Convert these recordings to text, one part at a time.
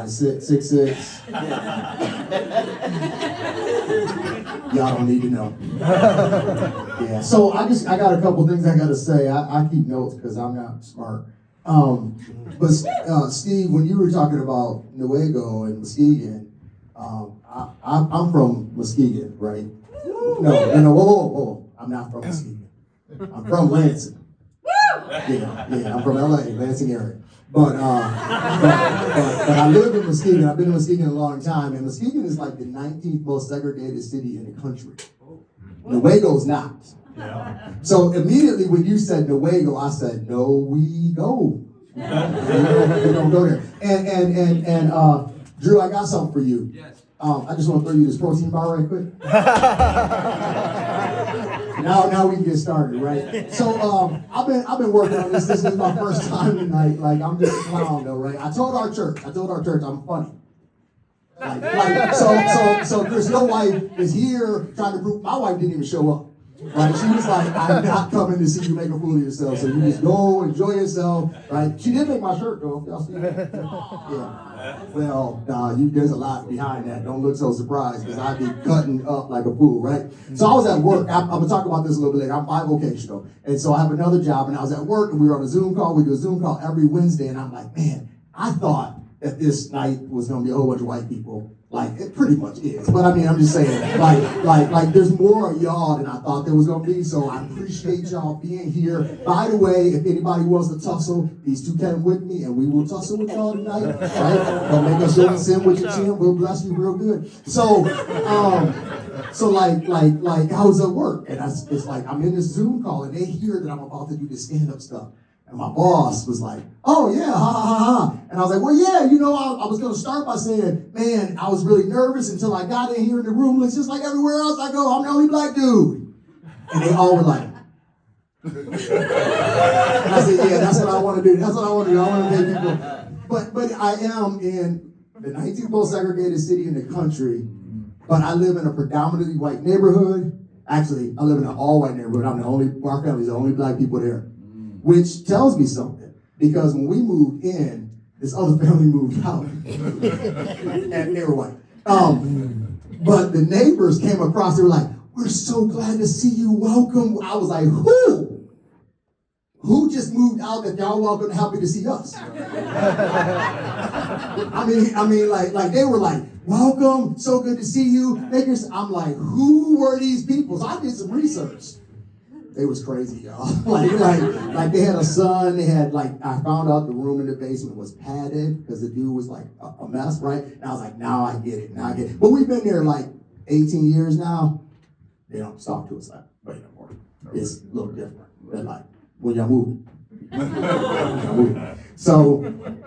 size 6'6". Y'all don't need to know. Yeah. So I got a couple things I got to say. I keep notes because I'm not smart. But Steve, when you were talking about Newaygo and Muskegon, I'm from Muskegon, right? No, whoa. I'm not from Muskegon. I'm from Lansing. Yeah, I'm from LA, Lansing area. But I live in Muskegon. I've been in Muskegon a long time, and Muskegon is like the 19th most segregated city in the country. Newaygo's not. Yeah. So immediately when you said Newaygo, I said, no, we go. We don't go there. And Drew, I got something for you. Yes. I just want to throw you this protein bar right quick. Now we can get started, right? So I've been working on this. This is my first time tonight. Like, I'm just a clown though, right? I told our church I'm funny. So Chris, your wife is here trying to prove. My wife didn't even show up. Right? She was like, I'm not coming to see you make a fool of yourself. So you just go enjoy yourself, right? She did make my shirt though. Y'all see that? Yeah. Well, there's a lot behind that. Don't look so surprised because I'd be cutting up like a fool, right? So I was at work. I'm gonna talk about this a little bit later. I'm bivocational, and so I have another job. And I was at work, and we were on a Zoom call. We do a Zoom call every Wednesday, and I'm like, man, I thought that this night was gonna be a whole bunch of white people. Like, it pretty much is. But I mean, I'm just saying, like there's more of y'all than I thought there was gonna be, so I appreciate y'all being here. By the way, if anybody wants to tussle, these two came with me, and we will tussle with y'all tonight, right? Don't make us go sin with your chin, we'll bless you real good. So like I was at work, and it's like, I'm in this Zoom call, and they hear that I'm about to do this stand-up stuff. And my boss was like, oh yeah, ha ha ha ha. And I was like, well yeah, I was gonna start by saying, man, I was really nervous until I got in here in the room. It's just like everywhere else I go, I'm the only black dude. And they all were like, and I said, yeah, that's what I wanna do. That's what I wanna do. I wanna make people. But I am in the 19th most segregated city in the country, but I live in a predominantly white neighborhood. Actually, I live in an all-white neighborhood. Our family's the only black people there. Which tells me something, because when we moved in, this other family moved out, and they were white. But the neighbors came across, they were like, we're so glad to see you, welcome. I was like, who? Who just moved out that y'all welcome and happy to see us? I mean, like they were like, welcome, so good to see you. I'm like, who were these people? So I did some research. They was crazy, y'all. like they had a son. They had I found out the room in the basement was padded because the dude was like a mess, right? And I was like, now I get it. But we've been there like 18 years now. They don't talk to us that way anymore. It's a little different. They're like, when y'all moving? So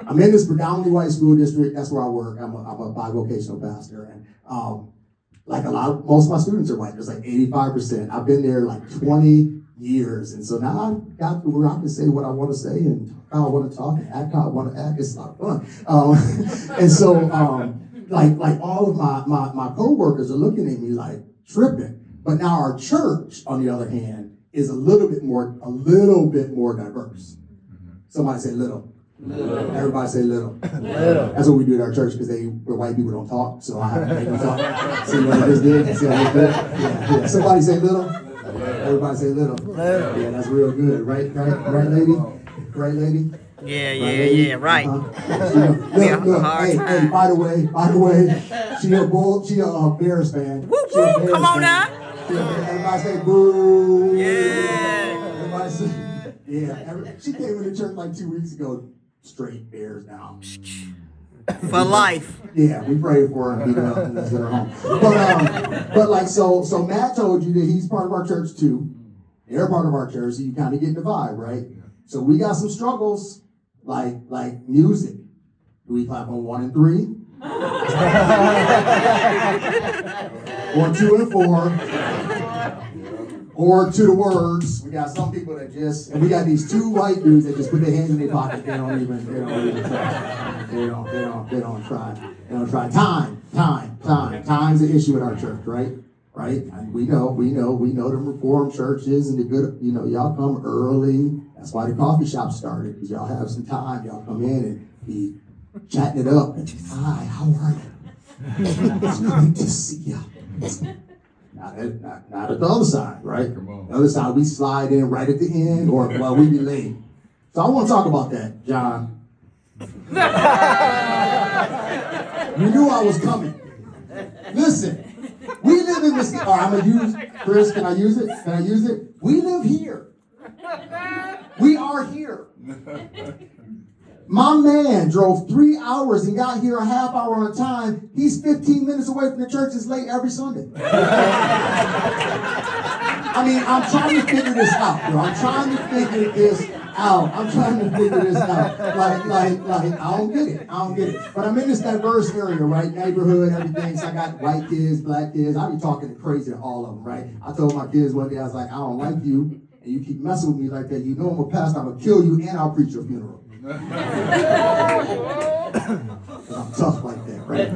I'm in this predominantly white school district. That's where I work. I'm a bivocational pastor, and most of my students are white. There's like 85%. I've been there like 20 years, and so now I've got to where I can say what I want to say and how I want to talk and act how I want to act. It's a lot of fun. And so like all of my coworkers are looking at me like tripping. But now our church, on the other hand, is a little bit more diverse. Somebody say little. Little. Everybody say little. Little. That's what we do at our church because where white people don't talk, so I have to make them talk. See what I just did? See how I just did? Yeah. Somebody say little. Everybody say little. Little. Yeah, that's real good. Right, lady? Right, lady? Yeah, right. Hey, by the way, she a Bears fan. Woo, woo, come on now. Everybody say boo. Yeah. Everybody say, yeah. She came into church like 2 weeks ago. Straight Bears now. For life. Yeah, we prayed for her and beat her up and let her home. But like so Matt told you that he's part of our church too. They're part of our church, so you kind of get the vibe, right? So we got some struggles, like music. Do we clap on 1 and 3? Or 2 and 4? Or to the words. We got some people that and we got these 2 white dudes that just put their hands in their pocket. They don't even try. They don't try. Time's an issue at our church, right? And we know the Reformed churches and the good, y'all come early. That's why the coffee shop started, because y'all have some time. Y'all come in and be chatting it up. Hi, how are you? It's great to see you. Not at the other side, right? The other side, we slide in right at the end, or well, we be late. So I want to talk about that, John. You knew I was coming. Listen, we live in this. Oh, I'm gonna use Chris. Can I use it? Can I use it? We live here. We are here. My man drove 3 hours and got here a half hour on time. He's 15 minutes away from the church. It's late every Sunday. I mean, I'm trying to figure this out, bro. I'm trying to figure this out. I'm trying to figure this out. Like, I don't get it. I don't get it. But I'm in this diverse area, right? Neighborhood, everything. So I got white kids, black kids. I be talking crazy to all of them, right? I told my kids one day, I was like, I don't like you, and you keep messing with me like that. You know I'm a pastor. I'm going to kill you, and I'll preach your funeral. I'm tough like that, right?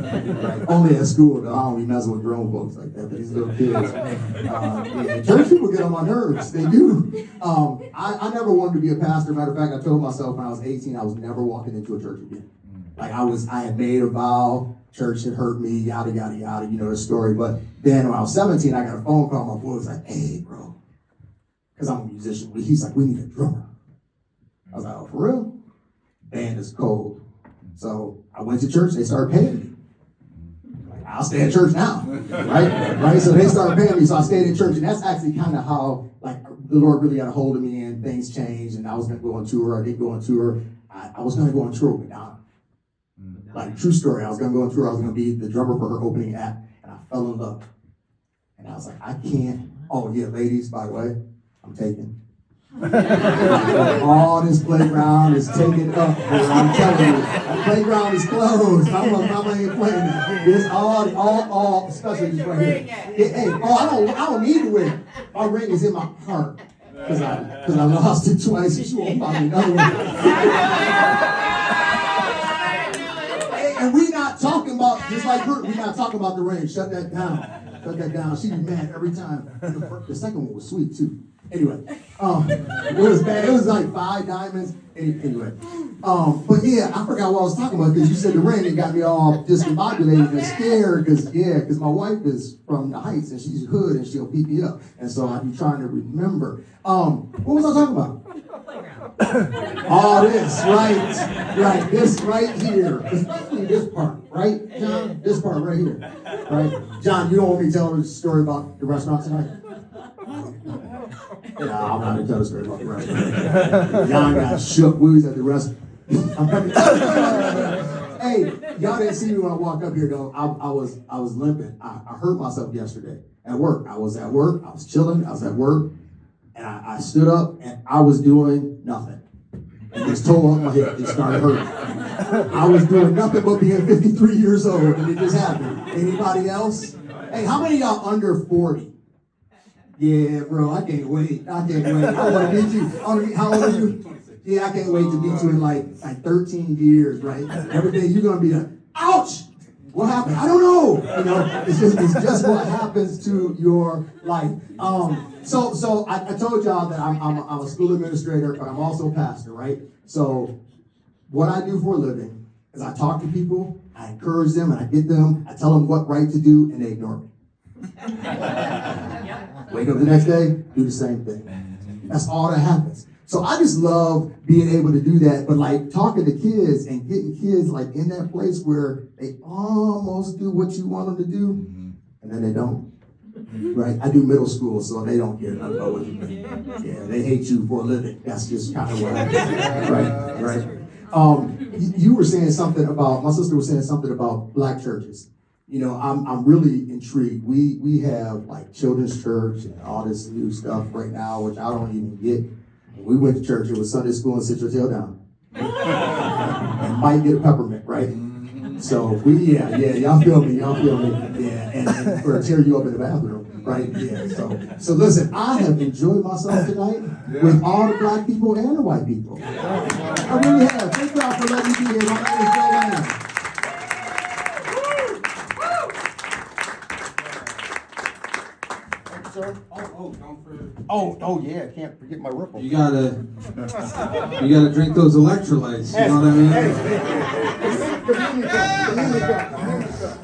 Only at school, though. I don't be messing with grown folks like that, but these little kids. Yeah, church people get on my nerves. They do. I never wanted to be a pastor. Matter of fact, I told myself when I was 18, I was never walking into a church again. Like I had made a vow. Church had hurt me, yada, yada, yada. You know the story. But then when I was 17, I got a phone call. My boy was like, hey, bro. Because I'm a musician. He's like, we need a drummer. I was like, oh, for real? Band is cold. So I went to church, they started paying me. Like, I'll stay at church now, right? So they started paying me, so I stayed in church, and that's actually kind of how, like, the Lord really got a hold of me, and things changed, and I was going to go on tour. I didn't go on tour. I was going to go on tour with Donna. Like, true story, I was going to go on tour. I was going to be the drummer for her opening act, and I fell in love. And I was like, I can't. Oh, yeah, ladies, by the way, I'm taken. All this playground is taken up. I'm telling you, the playground is closed. I'm ain't playing that. It's all, especially this right here. Hey, I don't need to ring. My ring is in my heart because I lost it twice, and she won't find me another one. And we not talking about just like her. We not talking about the ring. Shut that down. Shut that down. She be mad every time. The second one was sweet too. Anyway, it was bad. It was like 5 diamonds. Anyway, but yeah, I forgot what I was talking about because you said the ring and got me all discombobulated and scared because my wife is from the Heights and she's hood and she'll beat me up, and so I be trying to remember. What was I talking about? All this, right, this right here, especially this part, right, John? This part right here, right? John, you don't want me to tell the story about the restaurant tonight? Yeah, I'm not going to tell the story about the restaurant. John got shook. We was at the restaurant. Hey, y'all didn't see me when I walked up here, though. I was limping. I hurt myself yesterday at work. I was at work. I was chilling. I was at work. And I stood up, and I was doing nothing. And this toe on my hip, it started hurting. I was doing nothing but being 53 years old, and it just happened. Anybody else? Hey, how many of y'all under 40? Yeah, bro, I can't wait. I want to meet you. How old are you? 26. Yeah, I can't wait to meet you in like 13 years, right? Everything you're going to be like, ouch! What happened? I don't know. You know, it's just what happens to your life. So I told y'all that I'm a school administrator, but I'm also a pastor, right? So what I do for a living is I talk to people, I encourage them, and I get them, I tell them what right to do, and they ignore me. Wake up the next day, do the same thing. That's all that happens. So I just love being able to do that, but like talking to kids and getting kids like in that place where they almost do what you want them to do, and then they don't. Right? I do middle school, so they don't care nothing about what you do. Yeah, they hate you for a living. That's just kind of what happens. Right. You were saying something about, my sister was saying something about black churches. You know, I'm really intrigued. We have like children's church and all this new stuff right now, which I don't even get. We went to church, it was Sunday school, and sit your tail down. And might get a peppermint, right? So y'all feel me, yeah, and or tear you up in the bathroom, right? Yeah, so listen, I have enjoyed myself tonight with all the black people and the white people. I really have. Thank y'all for letting me be here. My name is Joe Lamb. Sir? Oh. Oh yeah, can't forget my ripple. You gotta drink those electrolytes. You know what I mean?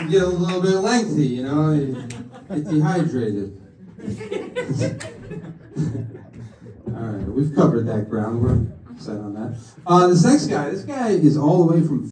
You get a little bit lengthy. You know, you get dehydrated. All right, we've covered that ground. We're set on that. This next guy. This guy is all the way from